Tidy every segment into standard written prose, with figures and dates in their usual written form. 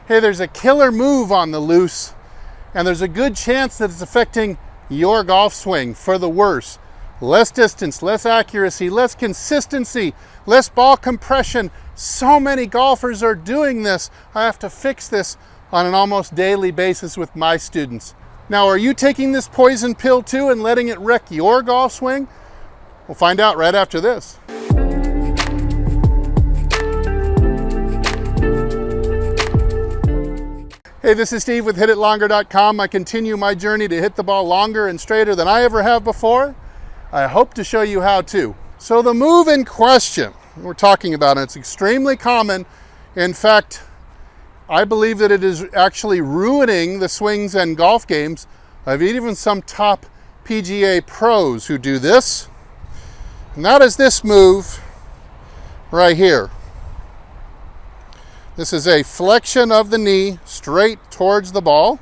hey, there's a killer move on the loose, and there's a good chance that it's affecting your golf swing for the worse. Less distance, less accuracy, less consistency, less ball compression. So many golfers are doing this. I have to fix this on an almost daily basis with my students. Now, are you taking this poison pill too and letting it wreck your golf swing? We'll find out right after this. Hey, this is Steve with HitItLonger.com. I continue my journey to hit the ball longer and straighter than I ever have before. I hope to show you how to. So the move in question we're talking about, and it's extremely common. In fact, I believe that it is actually ruining the swings and golf games of even some top PGA pros who do this. And that is this move right here. This is a flexion of the knee straight towards the ball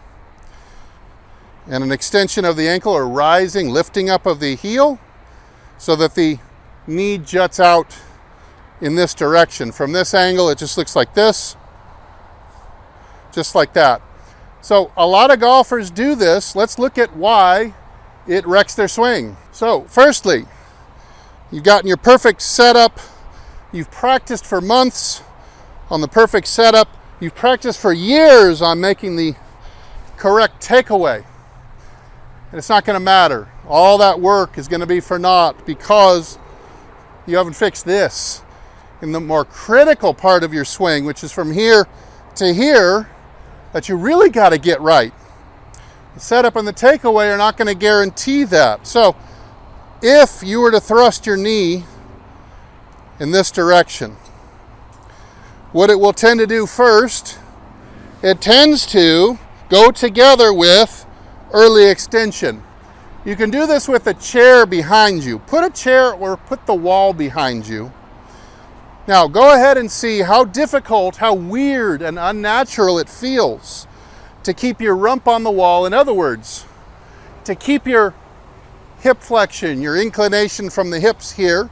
and an extension of the ankle, or rising, lifting up of the heel so that the knee juts out in this direction. From this angle, it just looks like this, just like that. So a lot of golfers do this. Let's look at why it wrecks their swing. So firstly, you've gotten your perfect setup. You've practiced for months on the perfect setup. You've practiced for years on making the correct takeaway. And it's not going to matter. All that work is going to be for naught because you haven't fixed this in the more critical part of your swing, which is from here to here, that you really got to get right. The setup and the takeaway are not going to guarantee that. So if you were to thrust your knee in this direction, what it will tend to do first, it tends to go together with early extension. You can do this with a chair behind you. Put a chair or put the wall behind you. Now go ahead and see how difficult, how weird and unnatural it feels to keep your rump on the wall. In other words, to keep your hip flexion, your inclination from the hips here,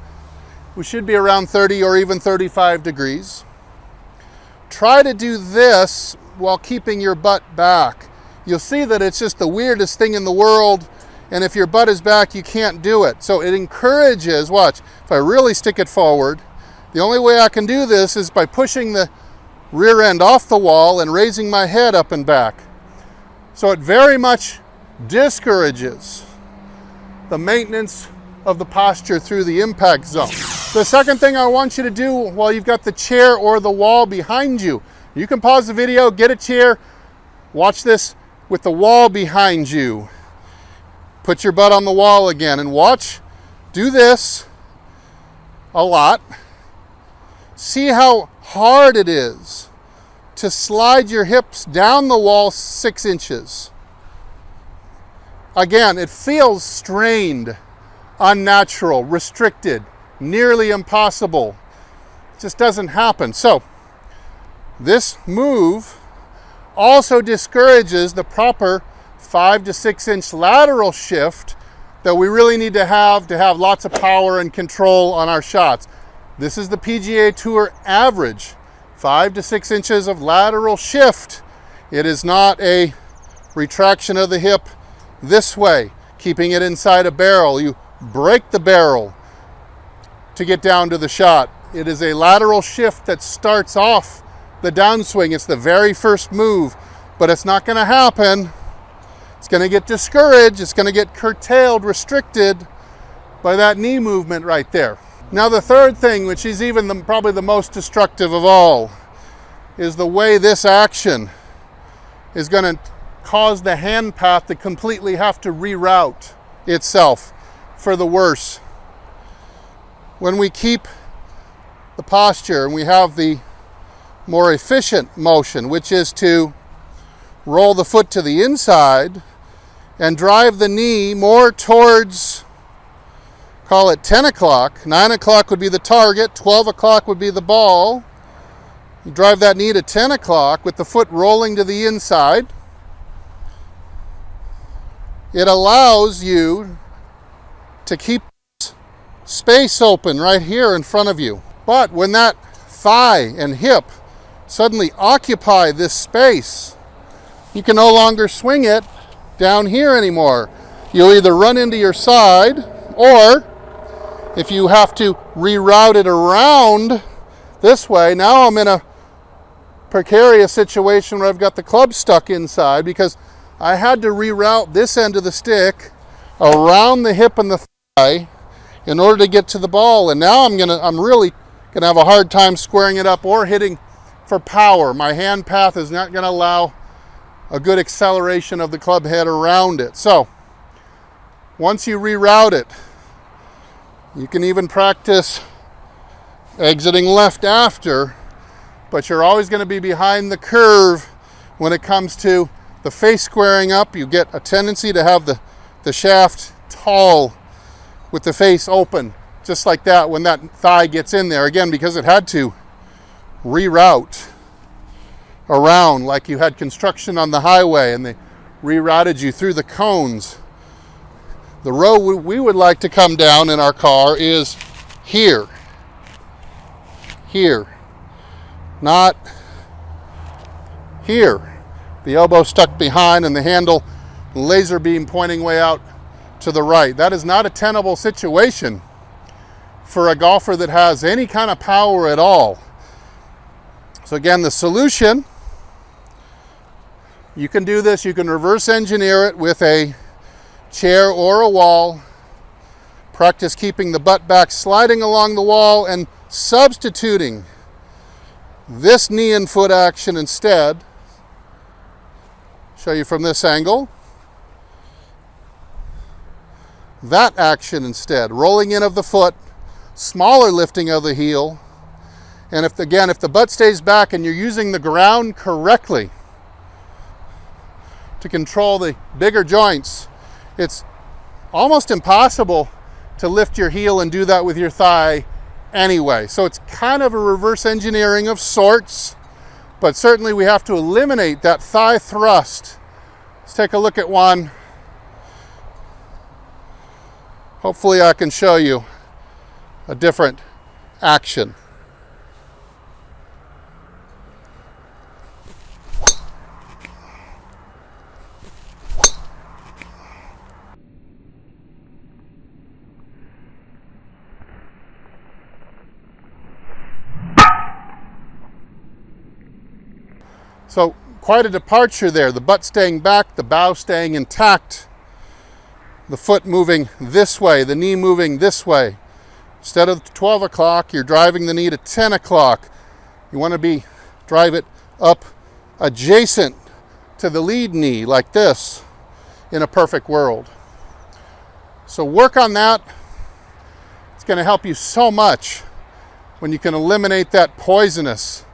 we should be around 30 or even 35 degrees. Try to do this while keeping your butt back. You'll see that it's just the weirdest thing in the world, and if your butt is back, you can't do it. So it encourages, watch, if I really stick it forward, the only way I can do this is by pushing the rear end off the wall and raising my head up and back. So it very much discourages the maintenance of the posture through the impact zone. The second thing I want you to do while you've got the chair or the wall behind you, you can pause the video, get a chair, watch this with the wall behind you. Put your butt on the wall again and watch. Do this a lot. See how hard it is to slide your hips down the wall 6 inches. Again, it feels strained, unnatural, restricted, nearly impossible. It just doesn't happen. So this move also discourages the proper 5 to 6 inch lateral shift that we really need to have lots of power and control on our shots. This is the PGA Tour average, 5 to 6 inches of lateral shift. It is not a retraction of the hip this way, keeping it inside a barrel. You break the barrel to get down to the shot. It is a lateral shift that starts off the downswing. It's the very first move, but it's not going to happen. It's going to get discouraged. It's going to get curtailed, restricted by that knee movement right there. Now the third thing, which is even probably the most destructive of all, is the way this action is going to cause the hand path to completely have to reroute itself for the worse. When we keep the posture and we have the more efficient motion, which is to roll the foot to the inside and drive the knee more towards, call it 10 o'clock. 9 o'clock would be the target, 12 o'clock would be the ball. You drive that knee to 10 o'clock with the foot rolling to the inside. It allows you to keep space open right here in front of you. But when that thigh and hip suddenly occupy this space, you can no longer swing it down here anymore. You'll either run into your side, or if you have to reroute it around this way, now I'm in a precarious situation where I've got the club stuck inside because I had to reroute this end of the stick around the hip and the thigh in order to get to the ball. And now I'm really gonna have a hard time squaring it up or hitting for power. My hand path is not gonna allow a good acceleration of the club head around it. So once you reroute it, you can even practice exiting left after, but you're always going to be behind the curve when it comes to the face squaring up. You get a tendency to have the shaft tall with the face open, just like that when that thigh gets in there. Again, because it had to reroute around like you had construction on the highway and they rerouted you through the cones. The road we would like to come down in our car is here. Here. Not here. The elbow stuck behind and the handle laser beam pointing way out to the right. That is not a tenable situation for a golfer that has any kind of power at all. So again, the solution, you can do this. You can reverse engineer it with a chair or a wall. Practice keeping the butt back, sliding along the wall, and substituting this knee and foot action instead. Show you from this angle. That action instead. Rolling in of the foot, smaller lifting of the heel. And if the butt stays back and you're using the ground correctly to control the bigger joints, it's almost impossible to lift your heel and do that with your thigh anyway. So it's kind of a reverse engineering of sorts, but certainly we have to eliminate that thigh thrust. Let's take a look at one. Hopefully I can show you a different action. So quite a departure there. The butt staying back, the bow staying intact, the foot moving this way, the knee moving this way. Instead of 12 o'clock, you're driving the knee to 10 o'clock. You want to drive it up adjacent to the lead knee like this in a perfect world. So work on that. It's going to help you so much when you can eliminate that poisonous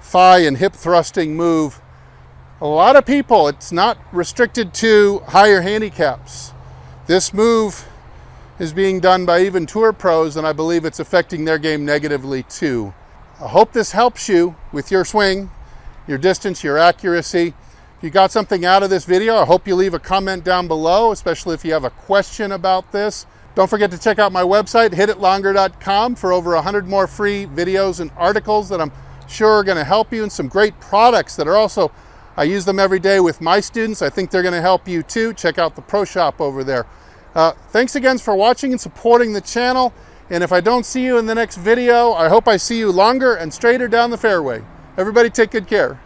thigh and hip thrusting move. A lot of people, it's not restricted to higher handicaps. This move is being done by even tour pros, and I believe it's affecting their game negatively too. I hope this helps you with your swing, your distance, your accuracy. If you got something out of this video, I hope you leave a comment down below, especially if you have a question about this. Don't forget to check out my website, hititlonger.com, for over 100 more free videos and articles that I'm sure are going to help you, and some great products that are also, I use them every day with my students. I think they're going to help you too. Check out the Pro Shop over there. Thanks again for watching and supporting the channel. And if I don't see you in the next video, I hope I see you longer and straighter down the fairway. Everybody take good care.